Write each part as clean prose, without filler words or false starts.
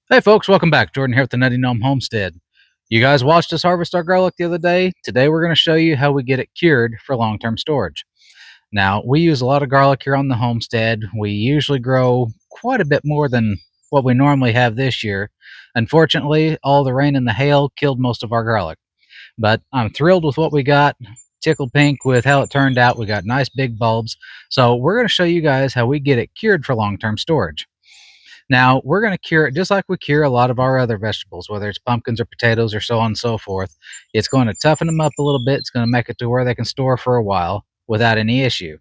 Hey folks, welcome back. Jordan here at the Nutty Gnome Homestead. You guys watched us harvest our garlic the other day. Today we're going to show you how we get it cured for long-term storage. Now, we use a lot of garlic here on the homestead. We usually grow quite a bit more than what we normally have this year. Unfortunately, all the rain and the hail killed most of our garlic. But I'm thrilled with what we got. Tickled pink with how it turned out. We got nice big bulbs. So we're going to show you guys how we get it cured for long-term storage. Now, we're going to cure it just like we cure a lot of our other vegetables, whether it's pumpkins or potatoes or so on and so forth. It's going to toughen them up a little bit. It's going to make it to where they can store for a while without any issue.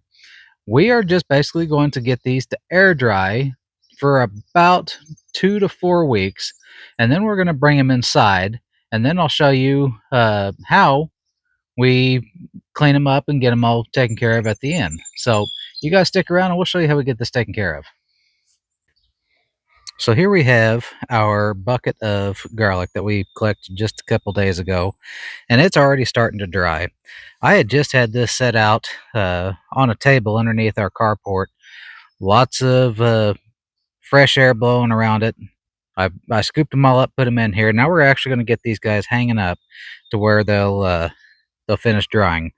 We are just basically going to get these to air dry for about 2 to 4 weeks, and then we're going to bring them inside, and then I'll show you how we clean them up and get them all taken care of at the end. So you guys stick around and we'll show you how we get this taken care of. So here we have our bucket of garlic that we collected just a couple days ago, and it's already starting to dry. I had just had this set out on a table underneath our carport. Lots of fresh air blowing around it. I scooped them all up, put them in here. Now we're actually going to get these guys hanging up to where they'll finish drying.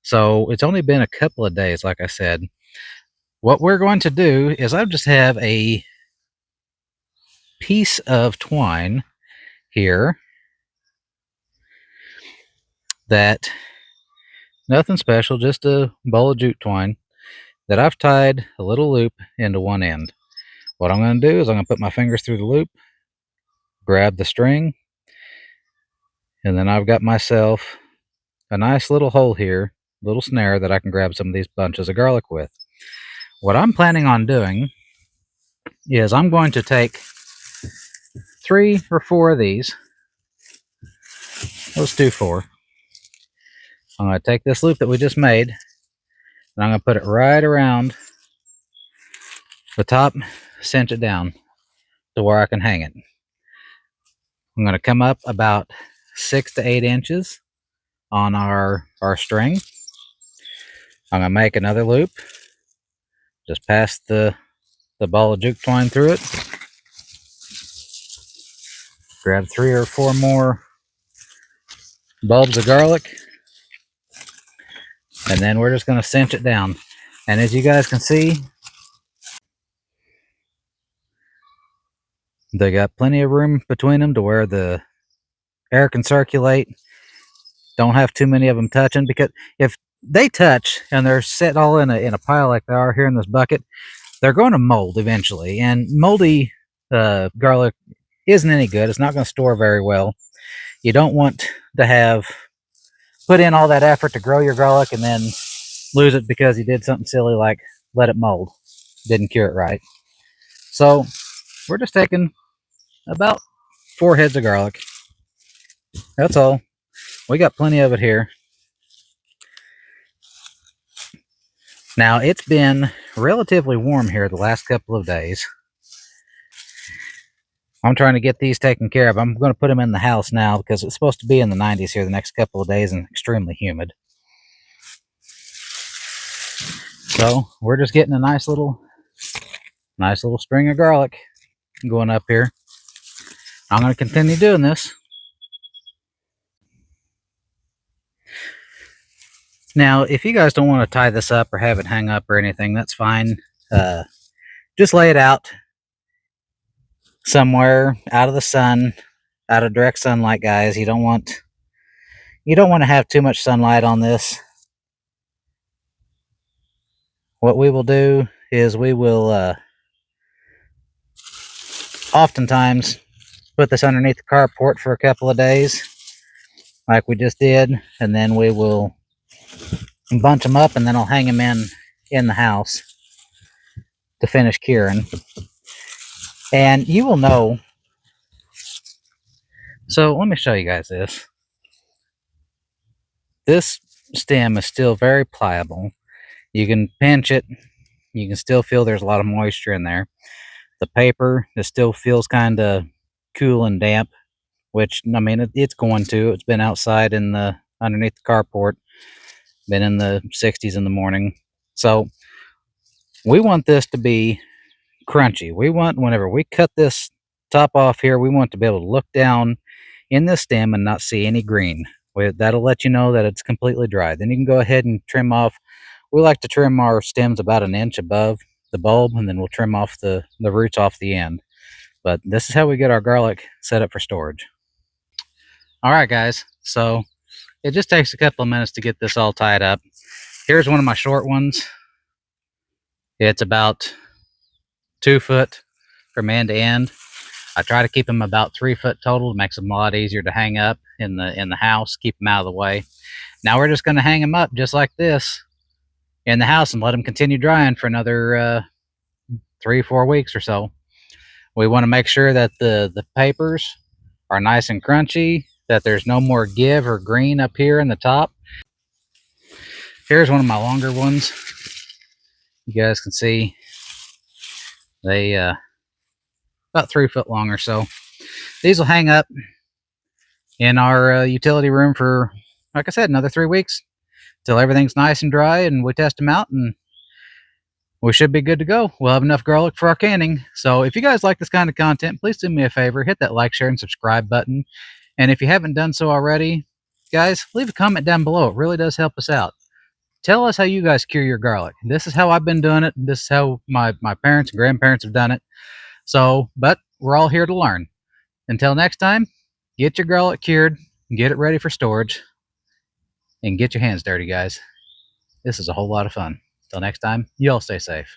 So it's only been a couple of days, like I said. What we're going to do is I just have a piece of twine here that nothing special, just a ball of jute twine that I've tied a little loop into one end. What I'm going to do is I'm going to put my fingers through the loop, grab the string, and then I've got myself a nice little hole here, little snare that I can grab some of these bunches of garlic with. What I'm planning on doing is I'm going to take 3 or 4 of these. Let's do 4. I'm going to take this loop that we just made, and I'm going to put it right around the top, cinch it down to where I can hang it. I'm going to come up about 6 to 8 inches on our string. I'm going to make another loop, just pass the ball of jute twine through it, grab 3 or 4 more bulbs of garlic, and then we're just going to cinch it down. And as you guys can see, they got plenty of room between them to where the air can circulate. Don't have too many of them touching, because if they touch and they're set all in a pile like they are here in this bucket, they're going to mold eventually. And moldy garlic isn't any good. It's not going to store very well. You don't want to have put in all that effort to grow your garlic and then lose it because you did something silly like let it mold, didn't cure it right. So we're just taking about 4 heads of garlic. That's all. We got plenty of it here. Now, it's been relatively warm here the last couple of days. I'm trying to get these taken care of. I'm going to put them in the house now because it's supposed to be in the 90s here the next couple of days and extremely humid. So we're just getting a nice little string of garlic going up here. I'm going to continue doing this. Now, if you guys don't want to tie this up or have it hang up or anything, that's fine. Just lay it out somewhere out of the sun, out of direct sunlight, guys. You don't want to have too much sunlight on this. What we will do is we will oftentimes put this underneath the carport for a couple of days, like we just did, and then we will bunch them up, and then I'll hang them in the house to finish curing. And you will know. So let me show you guys this. This stem is still very pliable. You can pinch it. You can still feel there's a lot of moisture in there. The paper, it still feels kind of cool and damp, which, I mean, it's going to. It's been outside underneath the carport, been in the 60s in the morning. So we want this to be crunchy. We want, whenever we cut this top off here, we want to be able to look down in the stem and not see any green. That'll let you know that it's completely dry. Then you can go ahead and trim off. We like to trim our stems about an inch above the bulb, and then we'll trim off the roots off the end. But this is how we get our garlic set up for storage. All right, guys. So it just takes a couple of minutes to get this all tied up. Here's one of my short ones. It's about 2 foot from end to end. I try to keep them about 3 foot total. It makes them a lot easier to hang up in the house, keep them out of the way. Now we're just going to hang them up just like this in the house and let them continue drying for another 3-4 weeks or so. We want to make sure that the papers are nice and crunchy, that there's no more give or green up here in the top. Here's one of my longer ones. You guys can see they about 3 foot long or so. These will hang up in our utility room for, like I said, another 3 weeks till everything's nice and dry, and we test them out, and we should be good to go. We'll have enough garlic for our canning. So if you guys like this kind of content, please do me a favor, hit that like, share, and subscribe button. And if you haven't done so already, guys, leave a comment down below. It really does help us out. Tell us how you guys cure your garlic. This is how I've been doing it. This is how my parents and grandparents have done it. So, but we're all here to learn. Until next time, get your garlic cured, get it ready for storage, and get your hands dirty, guys. This is a whole lot of fun. Till next time, you all stay safe.